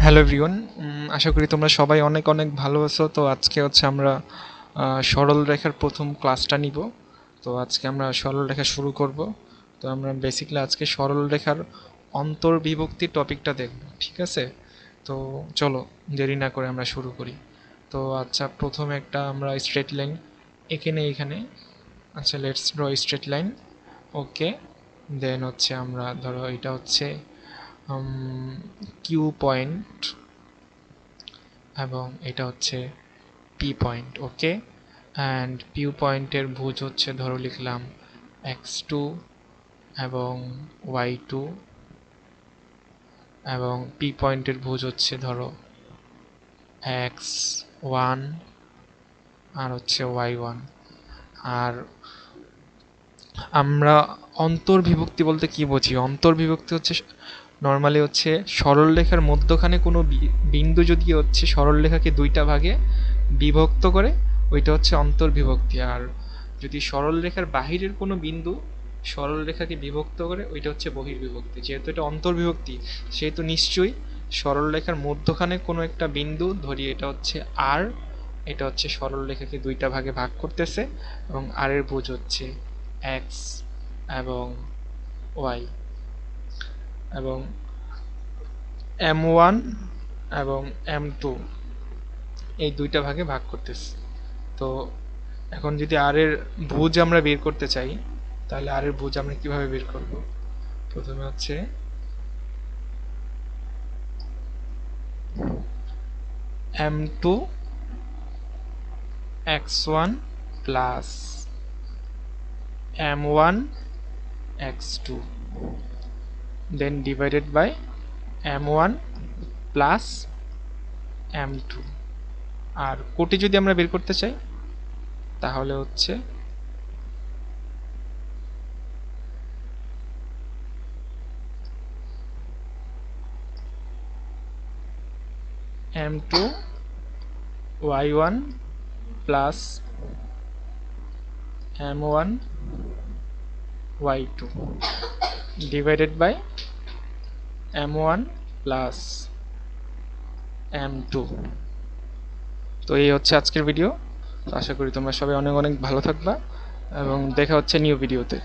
Hello everyone, আশা করি তোমরা সবাই অনেক অনেক ভালো আছো। তো আজকে হচ্ছে আমরা সরল রেখার প্রথম ক্লাসটা নিব। তো আজকে আমরা সরল রেখা শুরু করব। তো আমরা বেসিক্যালি আজকে সরল রেখার অন্তর্বিভক্তি টপিকটা দেখব, ঠিক আছে? তো চলো দেরি না করে আমরা শুরু করি। তো আচ্ছা, প্রথমে একটা আমরা স্ট্রেট লাইন এখানে। আচ্ছা, লেটস ড্র স্ট্রেট লাইন। ওকে, দেন হচ্ছে আমরা ধরো এটা হচ্ছে কিউ পয়েন্ট এবং এটা হচ্ছে পি পয়েন্ট। ওকে, অ্যান্ড পিউ পয়েন্টের ভুজ হচ্ছে ধরো লিখলাম x2 এবং y2, এবং পি পয়েন্টের ভুজ হচ্ছে ধরো x1 আর হচ্ছে y1। আর আমরা অন্তর্বিভক্তি বলতে কি বুঝি? অন্তর্বিভক্তি হচ্ছে নর্মালি হচ্ছে সরলরেখার মধ্যখানে কোনো বিন্দু যদি হচ্ছে সরলরেখাকে দুইটা ভাগে বিভক্ত করে, ওইটা হচ্ছে অন্তর্বিভক্তি। আর যদি সরলরেখার বাহিরের কোনো বিন্দু সরলরেখাকে বিভক্ত করে, ওইটা হচ্ছে বহির্বিভক্তি। যেহেতু এটা অন্তর্বিভক্তি, সেহেতু নিশ্চয়ই সরলরেখার মধ্যখানে কোনো একটা বিন্দু ধরি, এটা হচ্ছে আর, এটা হচ্ছে সরলরেখাকে দুইটা ভাগে ভাগ করতেছে, এবং আর এর ভুজ হচ্ছে এক্স এবং ওয়াই, এবং M1 এবং M2 এই দুইটা ভাগে ভাগ করতেছে। তো এখন যদি আর এর ভুজ আমরা বের করতে চাই, তাহলে আর এর ভুজ আমরা কিভাবে বের করব? প্রথমে হচ্ছে M2 x1 plus M1 x2 then divided by M1 plus M2। আর কোটি যদি আমরা বের করতে চাই, তাহলে হচ্ছে M2 y1 plus M1 y2 divided by M1 plus M2। তো এই হচ্ছে আজকের ভিডিও। তো আশা করি তোমরা সবাই অনেক অনেক ভালো থাকবা, এবং দেখা হচ্ছে নিউ ভিডিওতে।